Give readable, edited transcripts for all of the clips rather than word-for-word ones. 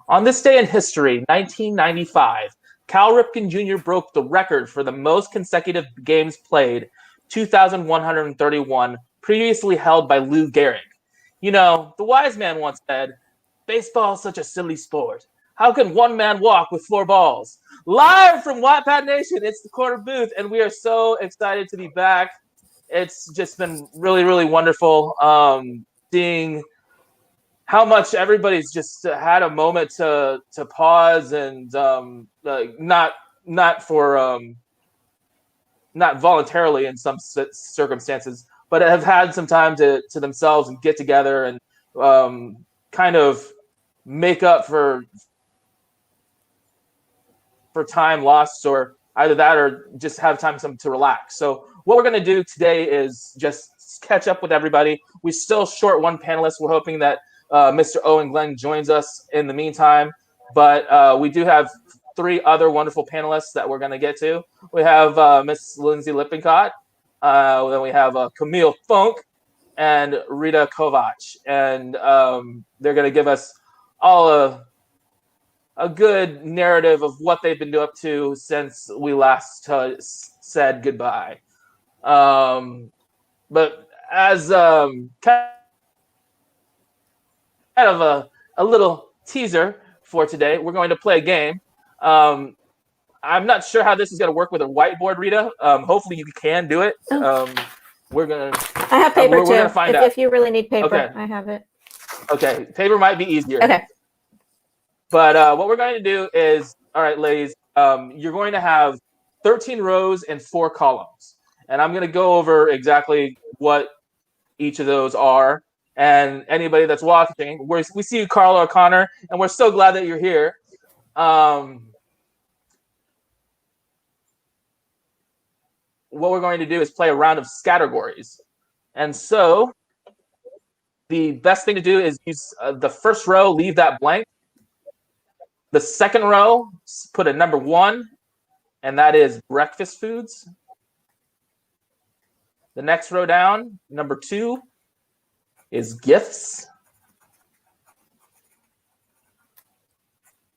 On this day in history, 1995, Cal Ripken Jr. broke the record for the most consecutive games played, 2,131, previously held by Lou Gehrig. You know, the wise man once said, baseball is such a silly sport. How can one man walk with four balls? Live from Wattpad Nation, it's the Corner Booth, and we are so excited to be back. It's just been really, really wonderful seeing how much everybody's just had a moment to pause and not for not voluntarily in some circumstances, but have had some time to themselves and get together and kind of make up for time lost, or either that or just have time to relax. So what we're going to do today is just catch up with everybody. We still short one panelist. We're hoping that Mr. Owen Glenn joins us in the meantime, but we do have three other wonderful panelists that we're going to get to. We have Miss Lindsay Lippincott, then we have Camille Funk, and Rita Kovac, and they're going to give us all a good narrative of what they've been up to since we last said goodbye. But as kind of a little teaser for today, we're going to play a game. I'm not sure how this is going to work with a whiteboard, Rita. Hopefully you can do it. We're gonna. I have paper too. Gonna find out. If you really need paper, okay. I have it. Okay, paper might be easier. Okay. But what we're going to do is, all right, ladies, you're going to have 13 rows and 4 columns, and I'm going to go over exactly what each of those are. And anybody that's watching, we see you, Carla O'Connor, and we're so glad that you're here. What we're going to do is play a round of categories. And so the best thing to do is use the first row, leave that blank. The second row, put a number 1, and that is breakfast foods. The next row down, number 2, is gifts.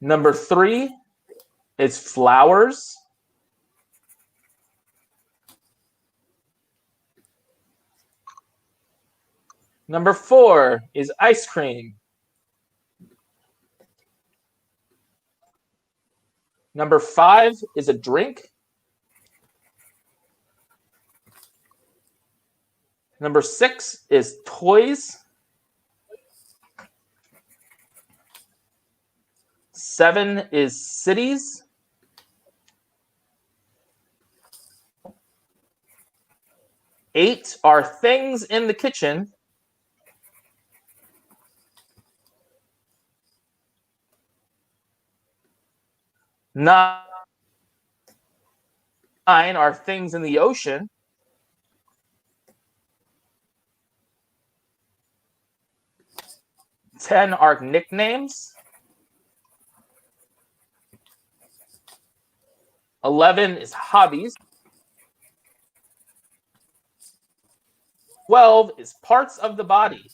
Number 3 is flowers. Number 4 is ice cream. Number 5 is a drink. Number 6 is toys. 7 is cities. 8 are things in the kitchen. 9 are things in the ocean. 10 are nicknames. 11 is hobbies. 12 is parts of the body.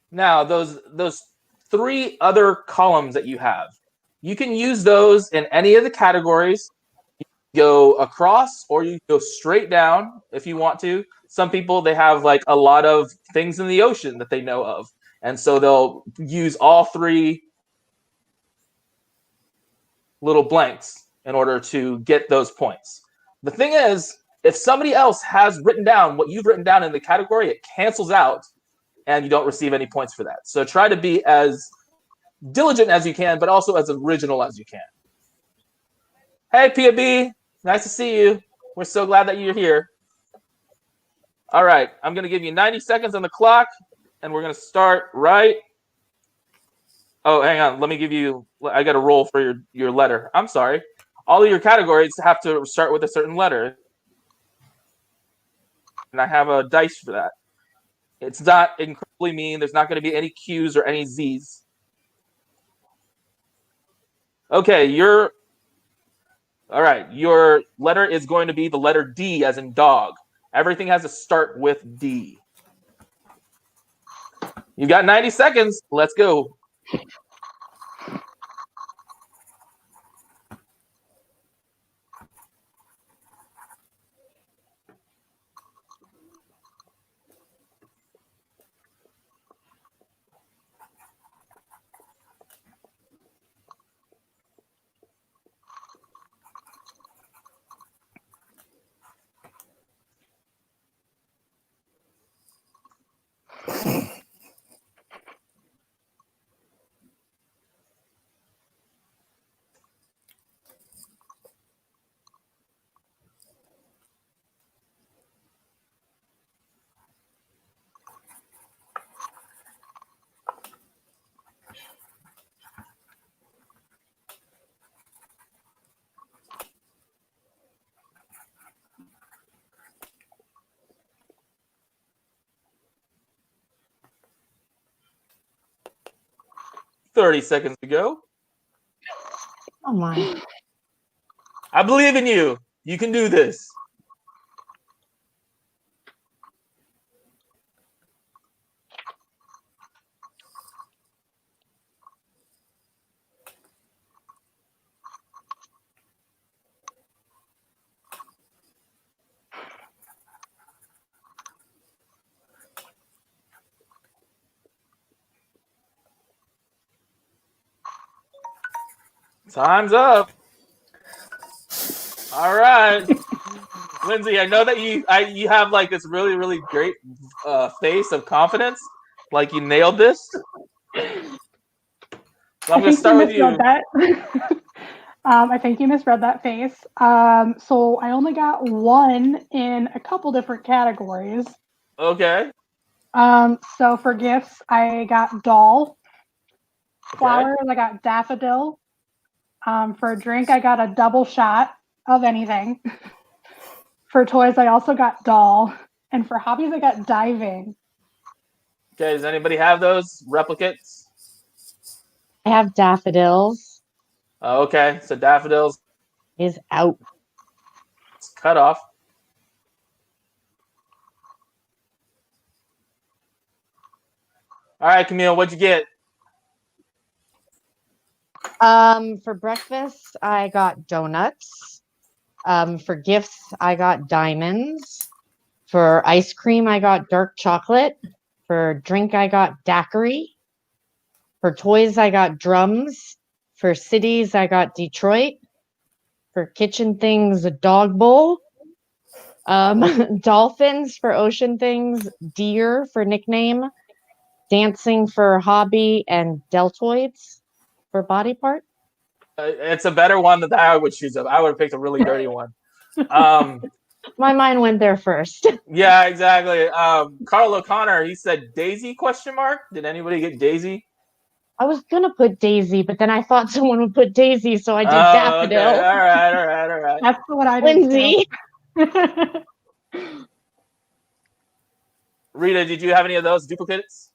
Now, those 3 other columns that you have, you can use those in any of the categories. You go across or you go straight down if you want to. Some people, they have like a lot of things in the ocean that they know of. And so they'll use all 3 little blanks in order to get those points. The thing is, if somebody else has written down what you've written down in the category, it cancels out and you don't receive any points for that. So try to be as diligent as you can, but also as original as you can. Hey, Pia B, nice to see you. We're so glad that you're here. All right, I'm going to give you 90 seconds on the clock, and we're going to start right. Oh, hang on. Let me give you, I got a roll for your letter. I'm sorry. All of your categories have to start with a certain letter. And I have a dice for that. It's not incredibly mean. There's not going to be any Q's or any Z's. Okay, all right. Your letter is going to be the letter D as in dog. Everything has to start with D. You got 90 seconds. Let's go. "30 seconds to go. Oh my. I believe in you. You can do this." Time's up. All right. Lindsay, I know that you have like this really, really great face of confidence. Like you nailed this. So I'm going to start with you. That. I think you misread that face. So I only got one in a couple different categories. Okay. So for gifts, I got doll. Okay. Flowers, I got daffodil. For a drink, I got a double shot of anything. For toys, I also got doll. And for hobbies, I got diving. Okay, does anybody have those replicates? I have daffodils. Okay, so daffodils Is out. it's cut off. All right, Camille, what'd you get? For breakfast, I got donuts. For gifts, I got diamonds. For ice cream, I got dark chocolate. For drink, I got daiquiri. For toys, I got drums. For cities, I got Detroit. For kitchen things, a dog bowl. Dolphins for ocean things, deer for nickname, dancing for hobby, and deltoids for body part. It's a better one than I would choose. I would have picked a really dirty one. My mind went there first. Yeah, exactly. Carl O'Connor, he said Daisy question mark. Did anybody get Daisy? I was gonna put Daisy, but then I thought someone would put Daisy, so I did Okay. Daffodil. All right. That's what I did. Lindsay. Rita, did you have any of those duplicates?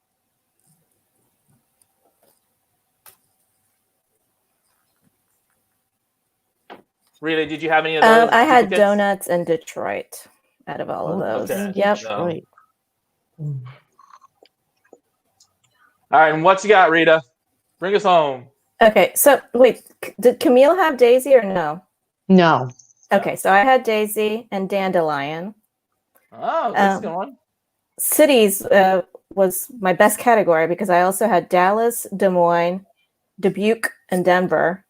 Rita, did you have any of those? I had duplicates? donuts and Detroit out of all of those. Okay. Yep. Detroit. All right, and what you got, Rita? Bring us home. Okay, so wait, did Camille have Daisy or no? No. Okay, so I had Daisy and Dandelion. Oh, that's a good one. Cities was my best category because I also had Dallas, Des Moines, Dubuque, and Denver.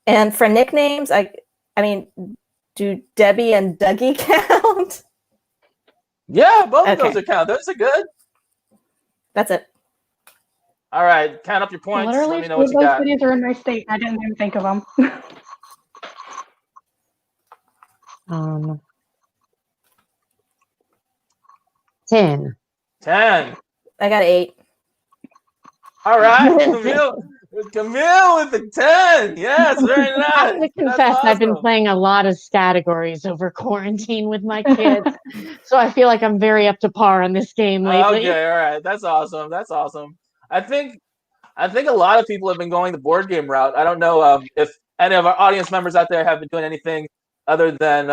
And for nicknames, I mean, do Debbie and Dougie count? Yeah, both of Okay. those are count. Those are good. That's it. All right, count up your points. Literally, Let me know two what of you those got. cities are in my state. I didn't even think of them. 10. 10. I got 8. All right, Camille with the 10. Yes, very nice. I have to That's confess, I've been awesome. playing a lot of categories over quarantine with my kids, so I feel like I'm very up to par on this game lately. Okay, all right. That's awesome. That's awesome. I think a lot of people have been going the board game route. I don't know if any of our audience members out there have been doing anything other than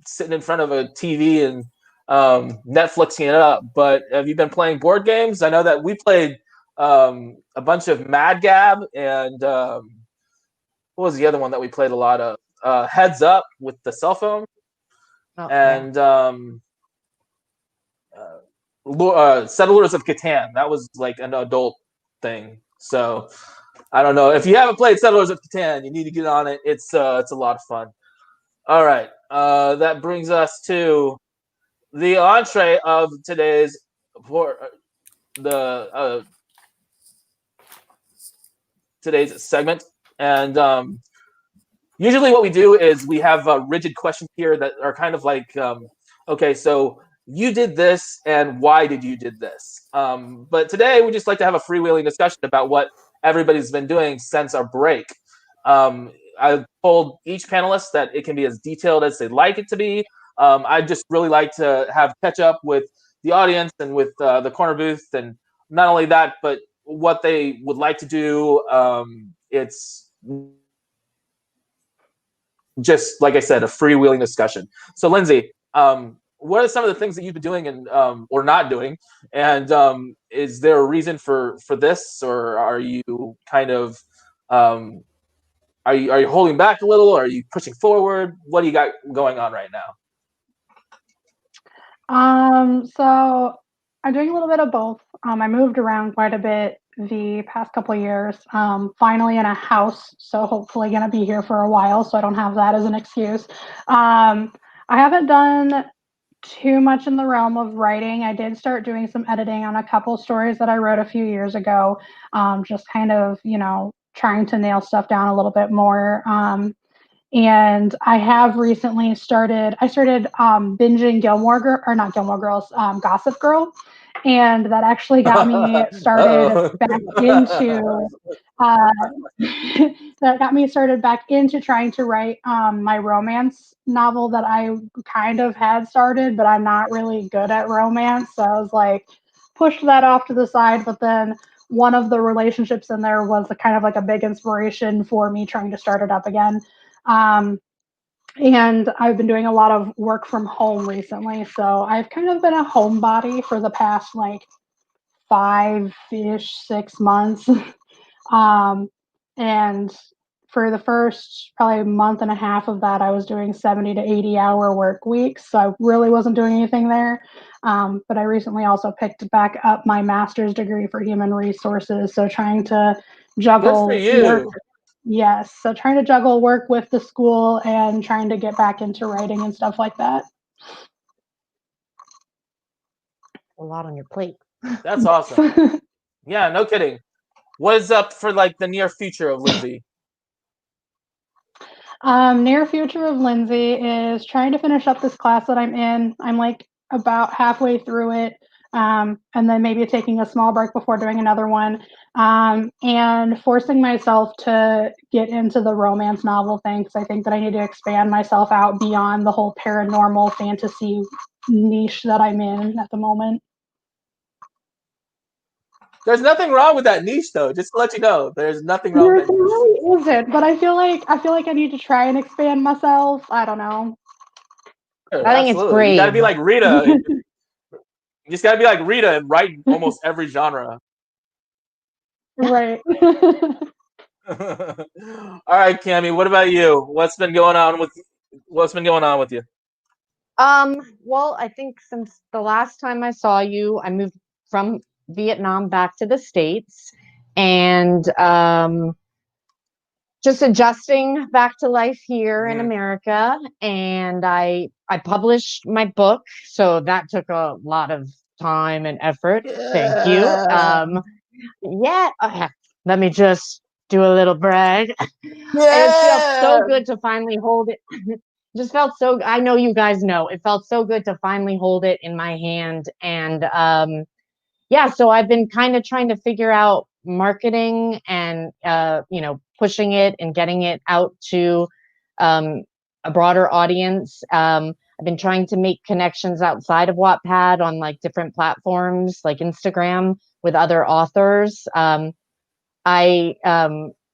sitting in front of a TV and Netflixing it up. But have you been playing board games? I know that we played a bunch of Mad Gab and what was the other one that we played a lot of? Heads Up with the cell phone, Oh, and Settlers of Catan. That was like an adult thing. So I don't know. If you haven't played Settlers of Catan, you need to get on it. It's a lot of fun. All right. That brings us to the entree of today's today's segment, and usually what we do is we have rigid questions here that are kind of like, okay, so you did this, and why did you did this? But today we just like to have a freewheeling discussion about what everybody's been doing since our break. I told each panelist that it can be as detailed as they'd like it to be. I just really like to have catch up with the audience and with the corner booth, and not only that, but what they would like to do. It's just, like I said, a freewheeling discussion. So, Lindsay, what are some of the things that you've been doing and or not doing? And is there a reason for this, or are you kind of are you holding back a little? Or are you pushing forward? What do you got going on right now? So I'm doing a little bit of both. I moved around quite a bit the past couple of years. Finally in a house, so hopefully going to be here for a while, so I don't have that as an excuse. I haven't done too much in the realm of writing. I did start doing some editing on a couple stories that I wrote a few years ago, just kind of, trying to nail stuff down a little bit more. And I have recently started binging not Gilmore Girls, Gossip Girl. And that actually got me started back into that got me started back into trying to write my romance novel that I kind of had started, but I'm not really good at romance. So I was like, pushed that off to the side. But then one of the relationships in there was kind of like a big inspiration for me trying to start it up again. And I've been doing a lot of work from home recently. So I've kind of been a homebody for the past like 5-ish, 6 months. And for the first probably month and a half of that, I was doing 70 to 80-hour work weeks. So I really wasn't doing anything there. But I recently also picked back up my master's degree for human resources. So trying to juggle Good for you. work. Yes. So trying to juggle work with the school and trying to get back into writing and stuff like that. a lot on your plate. That's awesome. Yeah, no kidding. What is up for like the near future of Lindsay? Near future of Lindsay is trying to finish up this class that I'm in. I'm like about halfway through it, and then maybe taking a small break before doing another one, and forcing myself to get into the romance novel thing, because I think that I need to expand myself out beyond the whole paranormal fantasy niche that I'm in at the moment. There's nothing wrong with that niche, though. Just to let you know, there's nothing wrong There with that niche. really isn't, but I feel like I need to try and expand myself. I don't know. Sure, I think it's absolutely. You gotta be brave. like Rita. You just gotta be like Rita and write almost every genre. Right. All right, Cammie, what about you? What's been going on with you? Well, I think since the last time I saw you, I moved from Vietnam back to the States, and just adjusting back to life here in America. And I published my book, so that took a lot of time and effort. Thank you. Let me just do a little brag. And it felt so good to finally hold it. Just felt so, I know you guys know, it felt so good to finally hold it in my hand. And so I've been kind of trying to figure out marketing and pushing it and getting it out to a broader audience. I've been trying to make connections outside of Wattpad on like different platforms like Instagram with other authors. I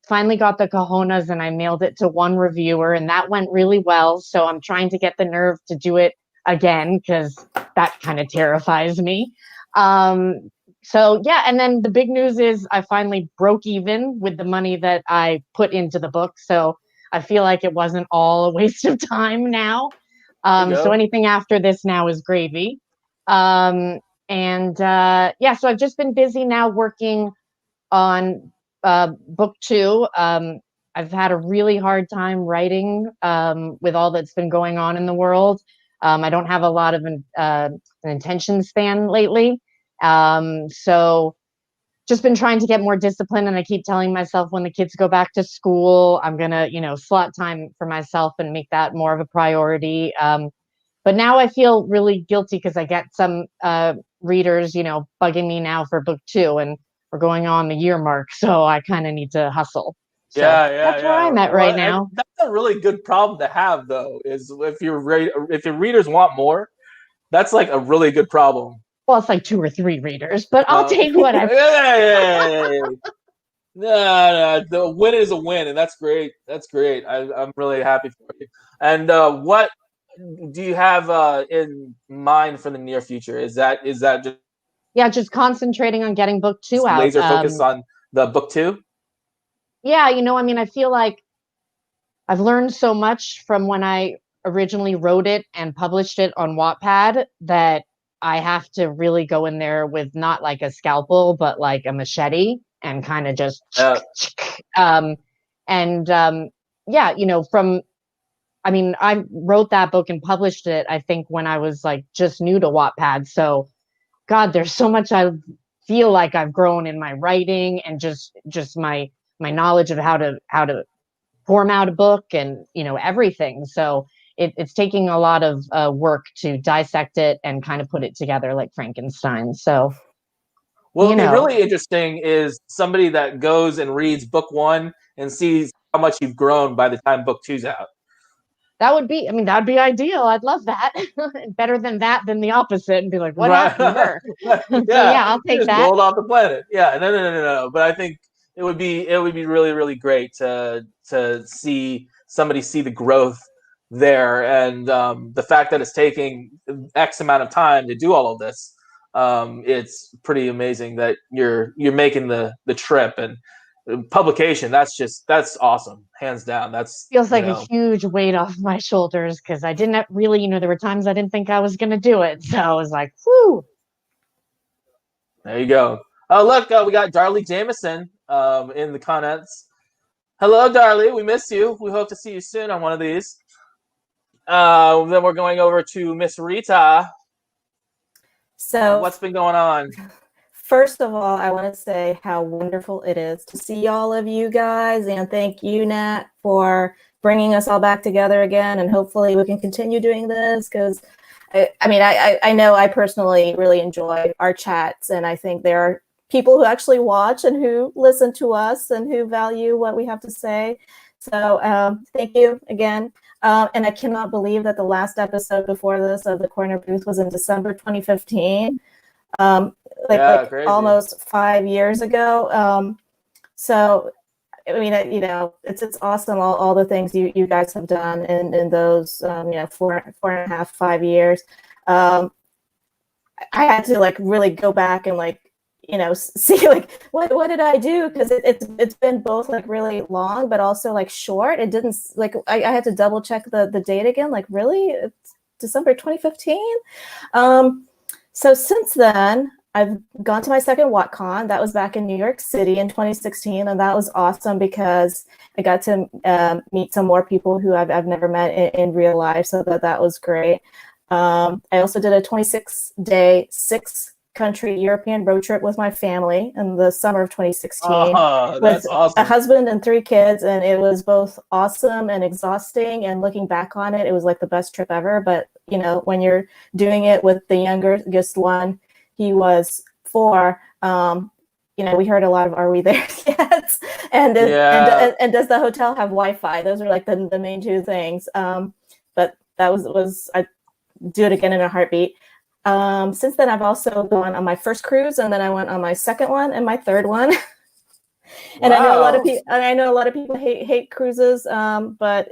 finally got the cojones and I mailed it to one reviewer, and that went really well. So I'm trying to get the nerve to do it again, because that kind of terrifies me. So yeah, and then the big news is I finally broke even with the money that I put into the book. So I feel like it wasn't all a waste of time now. So anything after this now is gravy. Yeah, so I've just been busy now working on book 2. I've had a really hard time writing with all that's been going on in the world. I don't have a lot of an attention span lately. So just been trying to get more discipline, and I keep telling myself when the kids go back to school, I'm gonna, slot time for myself and make that more of a priority. But now I feel really guilty because I get some readers, bugging me now for book 2, and we're going on the year mark, so I kind of need to hustle. So that's where I'm at right now. That's a really good problem to have, though. Is if your readers want more, that's like a really good problem. Well, it's like 2 or 3 readers, but I'll take what I. No, the win is a win, and that's great. That's great. I'm really happy for you. And what do you have in mind for the near future? Is that just just concentrating on getting book 2 out? Laser focus on the book 2? Yeah, I feel like I've learned so much from when I originally wrote it and published it on Wattpad that I have to really go in there with not like a scalpel, but like a machete, and kind of just I wrote that book and published it, I think, when I was like just new to Wattpad. So God, there's so much I feel like I've grown in my writing and just my knowledge of how to form out a book and everything. So it's taking a lot of work to dissect it and kind of put it together like Frankenstein. So what'll be really interesting is somebody that goes and reads book 1 and sees how much you've grown by the time book 2's out. That'd be ideal. I'd love that. Better than that, than the opposite, and be like, what happened to her? Yeah, I'll take that. Rolled off the planet. Yeah, no. But I think it would be really, really great to see somebody see the growth there, and the fact that it's taking X amount of time to do all of this. It's pretty amazing that you're making the trip, and publication. That's awesome, hands down. That's feels like a huge weight off my shoulders, because I didn't really, there were times I didn't think I was going to do it. So I was like, whew. There you go. Oh, look, we got Darlie Jameson in the comments. Hello, Darlie. We miss you. We hope to see you soon on one of these. Then we're going over to Miss Rita. So what's been going on? First of all, I want to say how wonderful it is to see all of you guys, and thank you, Nat, for bringing us all back together again. And hopefully we can continue doing this, because I know I personally really enjoy our chats, and I think there are people who actually watch and who listen to us and who value what we have to say. So thank you again. And I cannot believe that the last episode before this of the Corner Booth was in December 2015. Almost 5 years ago. So I mean, it's awesome, all the things you guys have done in those 4.5, 5 years. I had to really go back and see what did I do, because it's been both really long but also short. It didn't I had to double check the date again, really it's December 2015. So since then I've gone to my second WattCon. That was back in New York City in 2016, and that was awesome because I got to meet some more people who I've never met in real life, so that was great. I also did a 26-day, 6-country European road trip with my family in the summer of 2016 with awesome. A husband and 3 kids, and it was both awesome and exhausting, and looking back on it, it was the best trip ever. But when you're doing it with the youngest one, he was 4. We heard a lot of "Are we there yet?" and does the hotel have Wi-Fi? Those are the main 2 things. But that was I do it again in a heartbeat. Since then, I've also gone on my first cruise, and then I went on my second one and my third one. And Wow. I know a lot of people hate cruises, but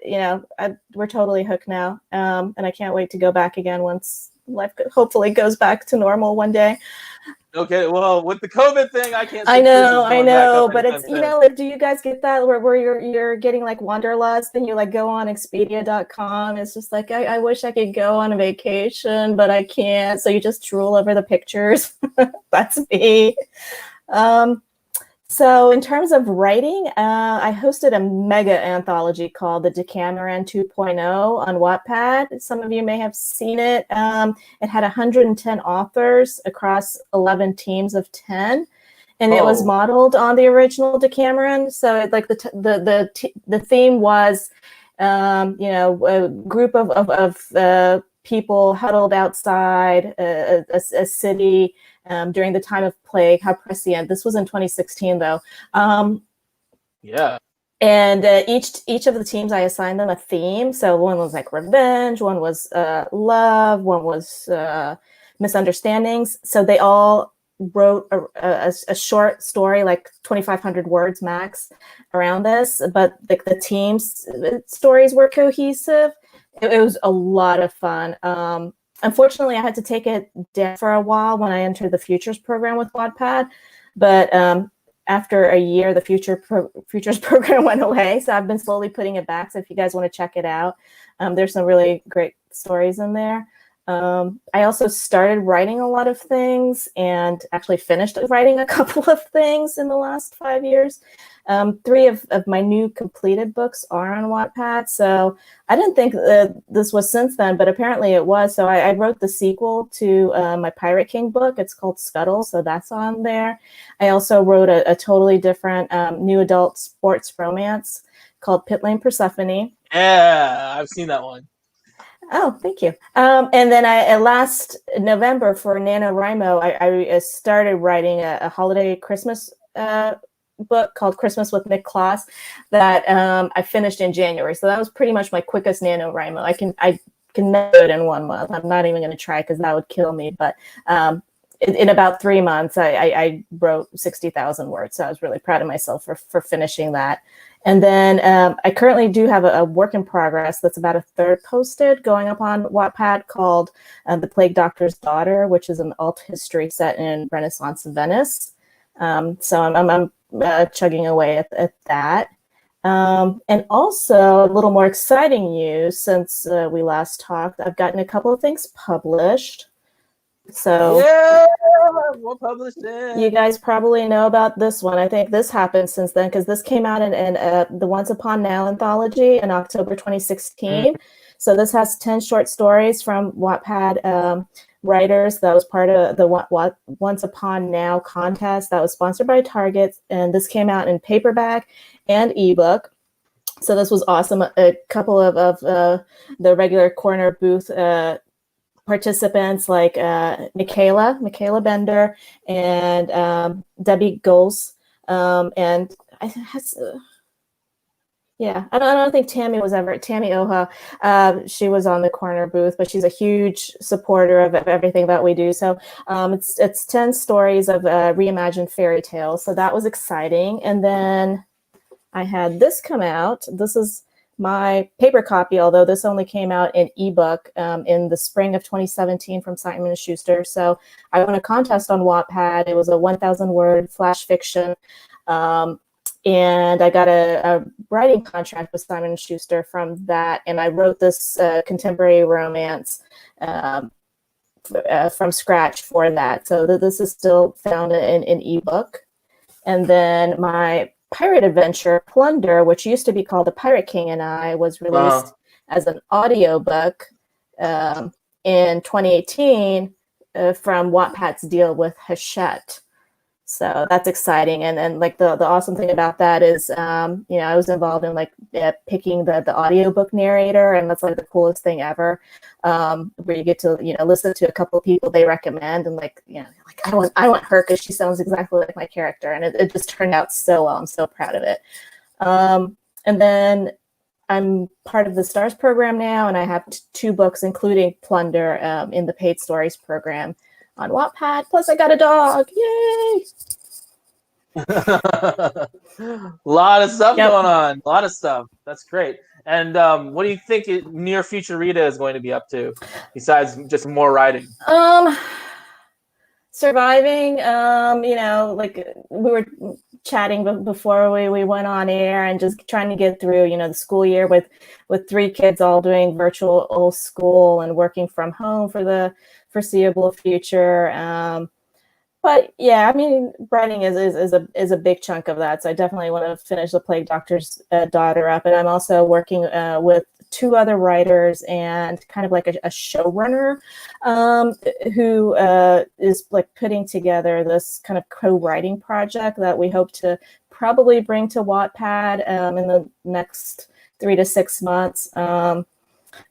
we're totally hooked now, and I can't wait to go back again once life hopefully goes back to normal one day. Okay, well, with the COVID thing, I can't see cruises I going back know, up but anytime it's soon. like, do you guys get that where you're getting like wanderlust and you like go on Expedia.com? It's just like I wish I could go on a vacation, but I can't. So you just drool over the pictures. That's me. So in terms of writing, I hosted a mega anthology called the Decameron 2.0 on Wattpad. Some of you may have seen it. It had 110 authors across 11 teams of 10. And it was modeled on the original Decameron. So like the theme was, a group of people huddled outside a city during the time of plague. How prescient! This was in 2016, though. Yeah. And each of the teams, I assigned them a theme. So one was like revenge, one was love, one was misunderstandings. So they all wrote a short story, like 2,500 words max, around this. But the team's stories were cohesive. It was a lot of fun. Unfortunately, I had to take it down for a while when I entered the Futures program with Wattpad. But after a year, the Futures program went away. So I've been slowly putting it back. So if you guys want to check it out, there's some really great stories in there. I also started writing a lot of things and actually finished writing a couple of things in the last 5 years. 3 of my new completed books are on Wattpad. So I didn't think this was since then, but apparently it was. So I wrote the sequel to my Pirate King book. It's called Scuttle. So that's on there. I also wrote a totally different new adult sports romance called Pit Lane Persephone. Yeah, I've seen that one. Oh, thank you. And then last November for NaNoWriMo, I started writing a holiday Christmas book called Christmas with Nick Klaus that I finished in January. So that was pretty much my quickest NaNoWriMo. I can never do it in 1 month. I'm not even going to try because that would kill me. But in about 3 months, I wrote 60,000 words. So I was really proud of myself for finishing that. And then I currently do have a work in progress that's about a third posted going up on Wattpad called The Plague Doctor's Daughter, which is an alt history set in Renaissance Venice. So I'm chugging away at that. And also a little more exciting news since we last talked, I've gotten a couple of things published. So yeah, we're publishing. You guys probably know about this one. I think this happened since then because this came out in the Once Upon Now anthology in October 2016. So this has 10 short stories from Wattpad writers. That was part of the Once Upon Now contest that was sponsored by Target. And this came out in paperback and ebook. So this was awesome. A couple of the regular corner booth participants like Michaela Bender and Debbie Goals. And I don't think Tammy Oha. She was on the corner booth, but she's a huge supporter of everything that we do. So it's 10 stories of reimagined fairy tales. So that was exciting. And then I had this come out. This is my paper copy, although this only came out in ebook in the spring of 2017 from Simon & Schuster. So I won a contest on Wattpad. It was a 1,000-word flash fiction. And I got a writing contract with Simon & Schuster from that. And I wrote this contemporary romance from scratch for that. So this is still found in ebook. And then my pirate adventure, Plunder, which used to be called The Pirate King and I, was released as an audiobook in 2018 from Wattpad's deal with Hachette. So that's exciting. And like the awesome thing about that is, I was involved in like picking the audiobook narrator, and that's like the coolest thing ever, where you get to, listen to a couple of people they recommend and like I want her because she sounds exactly like my character. And it just turned out so well. I'm so proud of it. And then I'm part of the STARS program now, and I have 2 books, including Plunder, in the paid stories program on Wattpad. Plus I got a dog. Yay! A lot of stuff Yep. going on. A lot of stuff. That's great. And what do you think near future Rita is going to be up to, besides just more writing? Surviving. Like we were chatting before we went on air, and just trying to get through, the school year with 3 kids all doing virtual school and working from home for the foreseeable future. But yeah, I mean, writing is a big chunk of that. So I definitely want to finish The Plague Doctor's Daughter up, and I'm also working with 2 other writers and kind of like a showrunner who is like putting together this kind of co-writing project that we hope to probably bring to Wattpad in the next 3 to 6 months.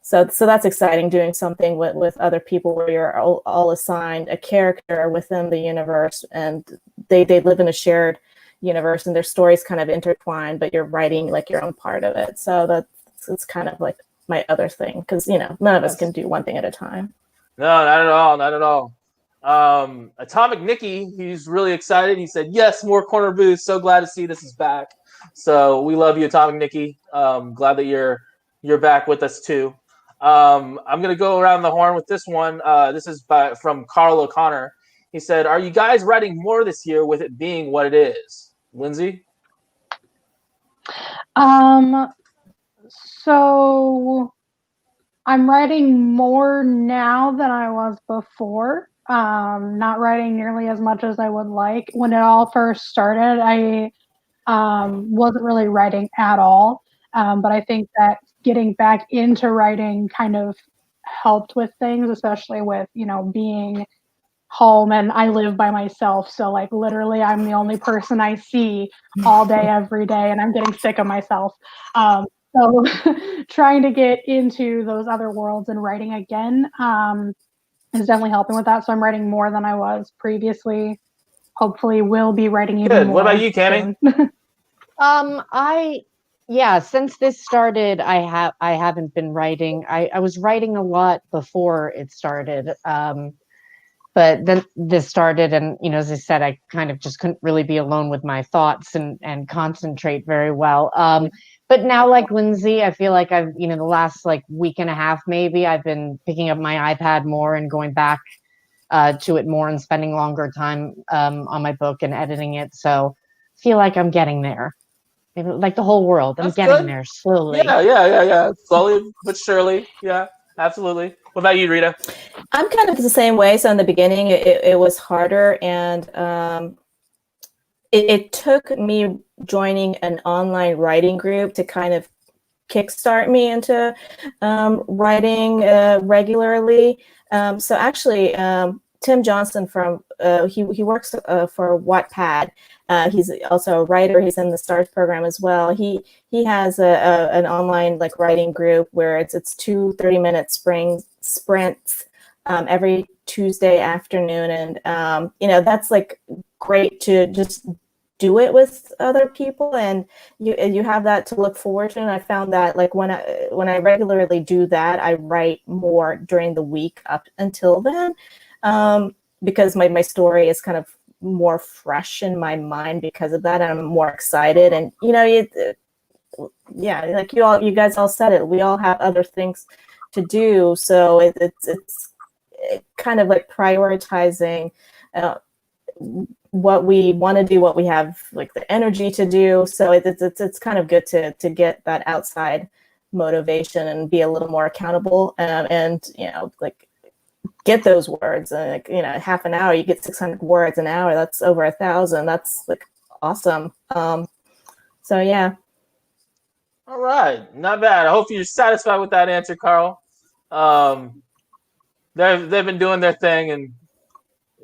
So that's exciting, doing something with other people where you're all assigned a character within the universe, and they live in a shared universe, and their stories kind of intertwined, but you're writing like your own part of it. So it's kind of like my other thing, because none of us can do one thing at a time. No, not at all. Not at all. Atomic Nikki, he's really excited. He said, "Yes, more corner booths. So glad to see this is back." So we love you, Atomic Nikki. Glad that you're back with us too. I'm gonna go around the horn with this one. This is from Carl O'Connor. He said, "Are you guys writing more this year with it being what it is?" Lindsay? So I'm writing more now than I was before. Not writing nearly as much as I would like. When it all first started, I wasn't really writing at all. But I think that getting back into writing kind of helped with things, especially with, being home, and I live by myself. So like literally I'm the only person I see all day, every day, and I'm getting sick of myself. So trying to get into those other worlds and writing again is definitely helping with that. So I'm writing more than I was previously. Hopefully will be writing even Good. more. What about you, Cammy? Since this started, I haven't been writing. I was writing a lot before it started. But then this started, and as I said, I kind of just couldn't really be alone with my thoughts and concentrate very well. But now, like Lindsay, I feel like I've the last like week and a half maybe, I've been picking up my iPad more and going back to it more and spending longer time on my book and editing it. So I feel like I'm getting there. Maybe, like the whole world, I'm That's getting good. there slowly. Yeah. Slowly but surely. Yeah, absolutely. What about you, Rita? I'm kind of the same way. So in the beginning, it was harder, and it took me joining an online writing group to kind of kickstart me into writing regularly. So actually, Tim Johnson from he works for Wattpad. He's also a writer. He's in the STARS program as well. He has an online like writing group where it's 2 30-minute sprints every Tuesday afternoon, and that's like great to just do it with other people, and you have that to look forward to. And I found that like when I regularly do that, I write more during the week up until then, because my story is kind of more fresh in my mind because of that, and I'm more excited. And yeah, like you guys all said it, we all have other things to do, so it's kind of like prioritizing what we want to do, what we have like the energy to do. So it's kind of good to get that outside motivation and be a little more accountable, and like get those words. And like half an hour, you get 600 words an hour. That's over 1,000. That's like awesome. So yeah. All right, not bad. I hope you're satisfied with that answer, Carl. They've been doing their thing, and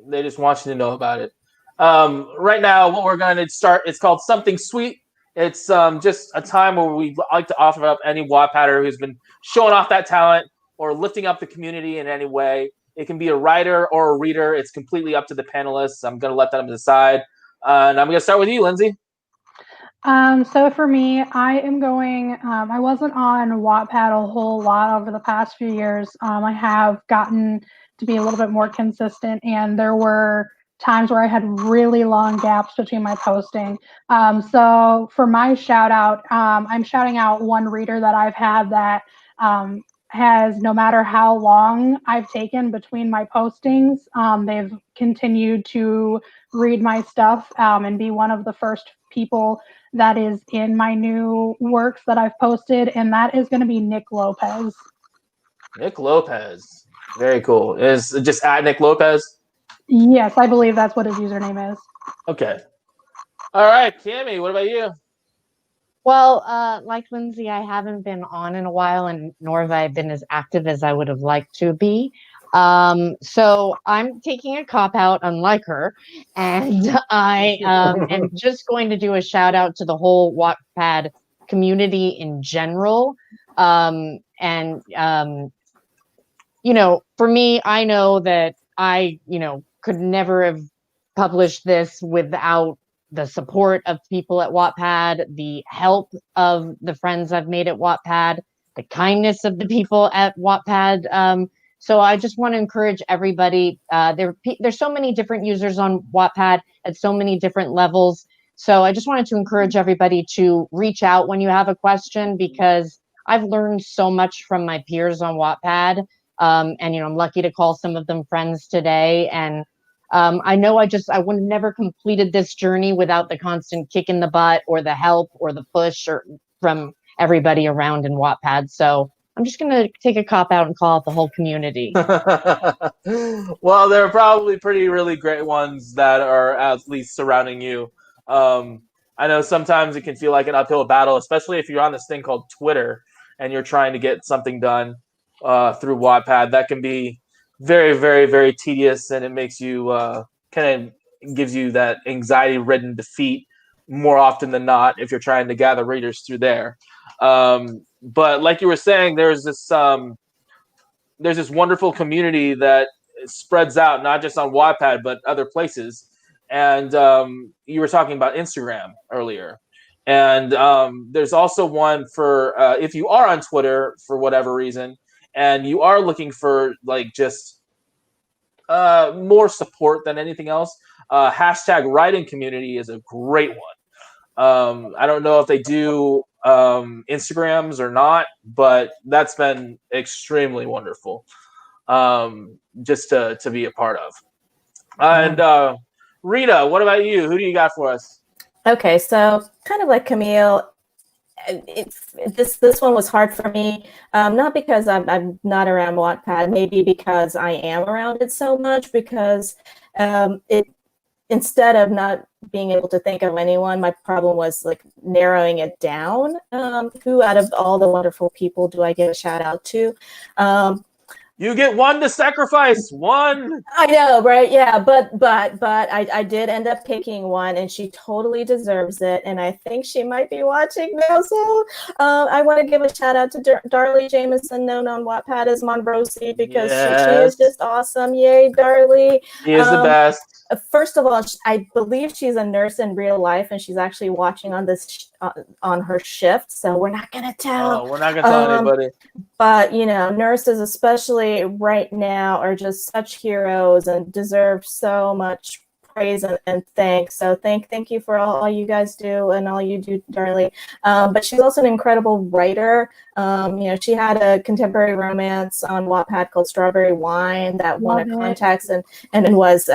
they just want you to know about it. Right now, what we're going to start, it's called Something Sweet. It's just a time where we like to offer up any Wattpadder who's been showing off that talent or lifting up the community in any way. It can be a writer or a reader. It's completely up to the panelists. I'm going to let them decide. And I'm going to start with you, Lindsay. So for me, I am going, I wasn't on Wattpad a whole lot over the past few years. I have gotten to be a little bit more consistent, and there were times where I had really long gaps between my posting. So for my shout out, I'm shouting out one reader that I've had that has, no matter how long I've taken between my postings, they've continued to read my stuff and be one of the first people that is in my new works that I've posted, and that is going to be Nick Lopez. Nick Lopez. Very cool. Is it just at Nick Lopez? Yes, I believe that's what his username is. Okay. All right, Cammie, what about you? Well, like Lindsay, I haven't been on in a while, and nor have I been as active as I would have liked to be. So I'm taking a cop out, unlike her, and I am just going to do a shout out to the whole Wattpad community in general. You know, for me, I know that I, could never have published this without the support of people at Wattpad, the help of the friends I've made at Wattpad, the kindness of the people at Wattpad. So I just want to encourage everybody. There's so many different users on Wattpad at so many different levels. So I just wanted to encourage everybody to reach out when you have a question, because I've learned so much from my peers on Wattpad. And, I'm lucky to call some of them friends today. And I know I would have never completed this journey without the constant kick in the butt or the help or the push from everybody around in Wattpad. So I'm just going to take a cop out and call out the whole community. Well, there are probably really great ones that are at least surrounding you. I know sometimes it can feel like an uphill battle, especially if you're on this thing called Twitter and you're trying to get something done through Wattpad. That can be very, very, very tedious, and it makes you kind of gives you that anxiety-ridden defeat more often than not if you're trying to gather readers through there. But like you were saying, there's this wonderful community that spreads out not just on Wattpad but other places. And you were talking about Instagram earlier. And there's also one for if you are on Twitter for whatever reason, and you are looking for just more support than anything else, hashtag writing community is a great one. I don't know if they do Instagrams or not, but that's been extremely wonderful just to be a part of. And Rita, what about you? Who do you got for us? Okay, so kind of like Camille, this one was hard for me, not because I'm not around Wattpad, maybe because I am around it so much, because instead of not being able to think of anyone, my problem was narrowing it down. Who out of all the wonderful people do I give a shout out to? You get one to sacrifice. One. I know, right? Yeah, but I did end up picking one, and she totally deserves it. And I think she might be watching now. So I want to give a shout out to Darlie Jameson, known on Wattpad as Monrosie, because she is just awesome. Yay, Darlie! She is the best. First of all, I believe she's a nurse in real life, and she's actually watching on this on her shift. So we're not gonna tell. Oh, we're not gonna tell anybody. But nurses, especially right now, are just such heroes and deserve so much praise and thanks. So thank you for all you guys do and all you do, Darlie. But she's also an incredible writer. She had a contemporary romance on Wattpad called Strawberry Wine that won a contest and it was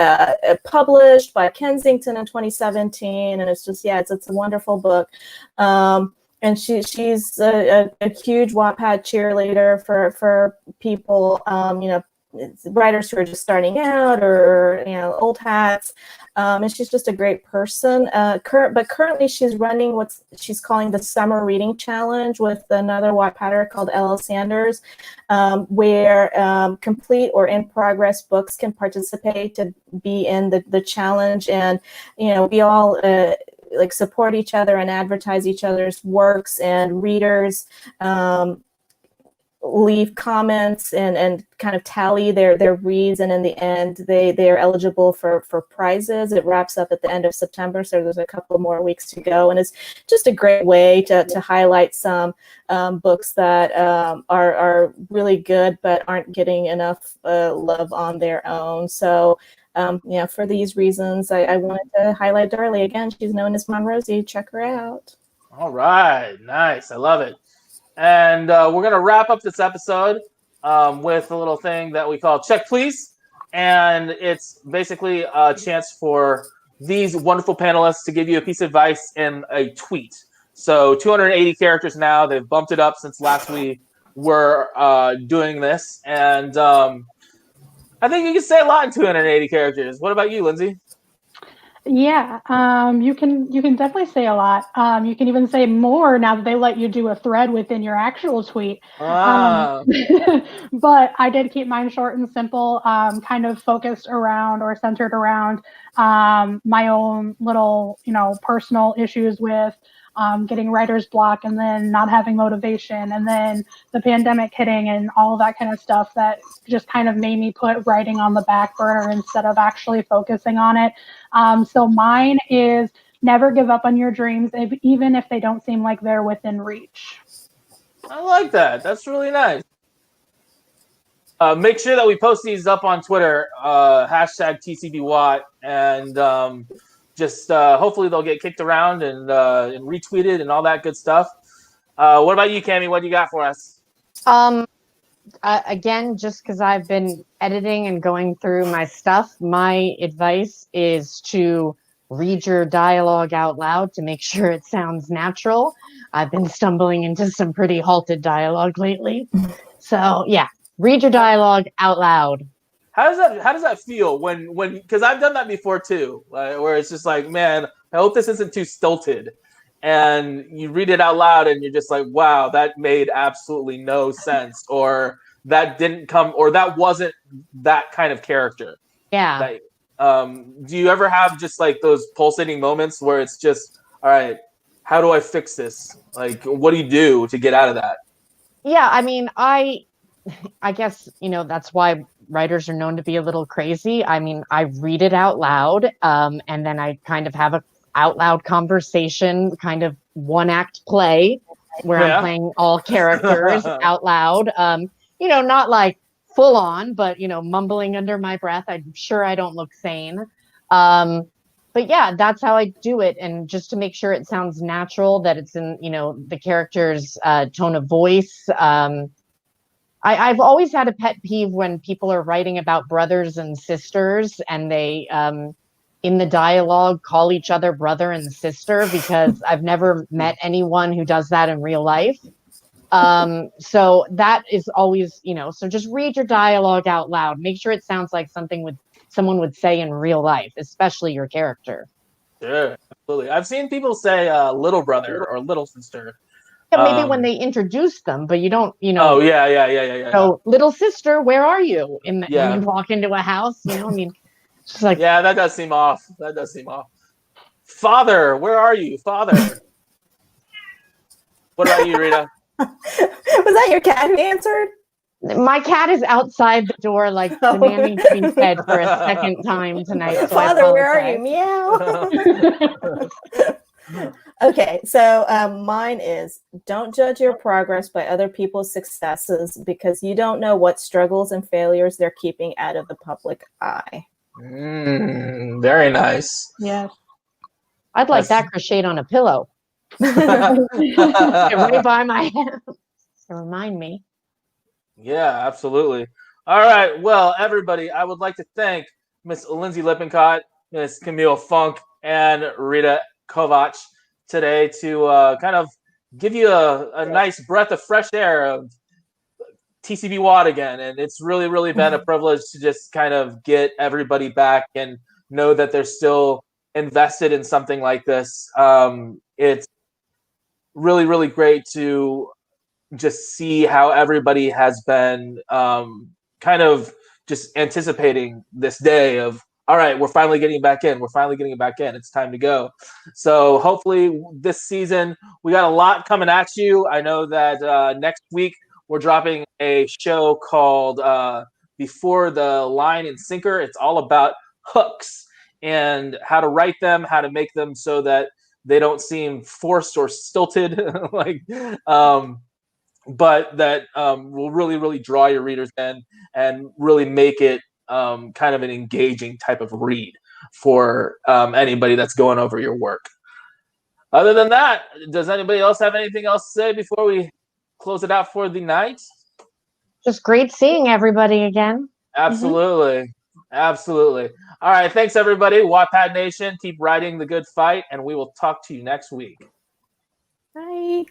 published by Kensington in 2017. And it's just, it's a wonderful book. And she's a huge Wattpad cheerleader for people, writers who are just starting out or old hats. And she's just a great person. But currently she's running what she's calling the Summer Reading Challenge with another Wattpadder called L.L. Sanders, where complete or in progress books can participate to be in the challenge. And we all support each other and advertise each other's works, and readers leave comments and kind of tally their reads, and in the end they are eligible for prizes. It wraps up at the end of September, so there's a couple more weeks to go, and it's just a great way to highlight some books that are really good but aren't getting enough love on their own. So For these reasons, I wanted to highlight Darlie again. She's known as Monrosie. Check her out. All right, nice. I love it. And we're going to wrap up this episode with a little thing that we call Check Please. And it's basically a chance for these wonderful panelists to give you a piece of advice in a tweet. So 280 characters now. They've bumped it up since last we were doing this. And I think you can say a lot in 280 characters. What about you, Lindsay? Yeah, you can definitely say a lot. You can even say more now that they let you do a thread within your actual tweet. But I did keep mine short and simple, kind of focused around or centered around my own little, personal issues with getting writer's block and then not having motivation and then the pandemic hitting and all of that kind of stuff that just kind of made me put writing on the back burner instead of actually focusing on it. So mine is never give up on your dreams, even if they don't seem like they're within reach. I like that. That's really nice. Make sure that we post these up on Twitter, hashtag TCBWatt, and just hopefully they'll get kicked around and retweeted and all that good stuff. What about you, Cammie? What do you got for us? Again, just because I've been editing and going through my stuff, my advice is to read your dialogue out loud to make sure it sounds natural. I've been stumbling into some pretty halted dialogue lately. So yeah, read your dialogue out loud. How does that feel when because I've done that before too, where it's just like, man, I hope this isn't too stilted. And you read it out loud and you're just like, wow, that made absolutely no sense, or that didn't come, or that wasn't that kind of character. Yeah. Like, do you ever have just like those pulsating moments where it's just, all right, how do I fix this? Like, what do you do to get out of that? Yeah, I mean, I guess, that's why writers are known to be a little crazy. I mean, I read it out loud, and then I kind of have a out loud conversation, kind of one act play where I'm playing all characters out loud. Not like full on, but mumbling under my breath. I'm sure I don't look sane. But yeah, that's how I do it. And just to make sure it sounds natural, that it's in, the character's tone of voice. I've always had a pet peeve when people are writing about brothers and sisters and they, in the dialogue, call each other brother and sister, because I've never met anyone who does that in real life. So that is always, so just read your dialogue out loud. Make sure it sounds like something someone would say in real life, especially your character. Sure, absolutely. I've seen people say little brother or little sister. Yeah, maybe when they introduce them, but you don't, Oh yeah. So, little sister, where are you? When you walk into a house, I mean, just like, yeah, that does seem off. Father, where are you, father? What about you, Rita? Was that your cat who answered? My cat is outside the door, like demanding to be fed for a second time tonight. So Father, where are you? Meow. Okay, so mine is don't judge your progress by other people's successes, because you don't know what struggles and failures they're keeping out of the public eye. Very nice. Yes. I'd like that crocheted on a pillow. Right by my head. To remind me. Yeah, absolutely. All right. Well, everybody, I would like to thank Miss Lindsay Lippincott, Miss Camille Funk, and Rita Kovac today to kind of give you a nice breath of fresh air of TCBWatt again. And it's really, really been a privilege to just kind of get everybody back and know that they're still invested in something like this. It's really, really great to just see how everybody has been kind of just anticipating this day of, all right, we're finally getting back in. It's time to go. So hopefully this season, we got a lot coming at you. I know that next week we're dropping a show called Before the Line and Sinker. It's all about hooks and how to write them, how to make them so that they don't seem forced or stilted, but that will really, really draw your readers in and really make it kind of an engaging type of read for anybody that's going over your work. Other than that, does anybody else have anything else to say before we close it out for the night? Just great seeing everybody again. Absolutely. Absolutely. All right. Thanks, everybody. Wattpad Nation, keep writing the good fight, and we will talk to you next week. Bye.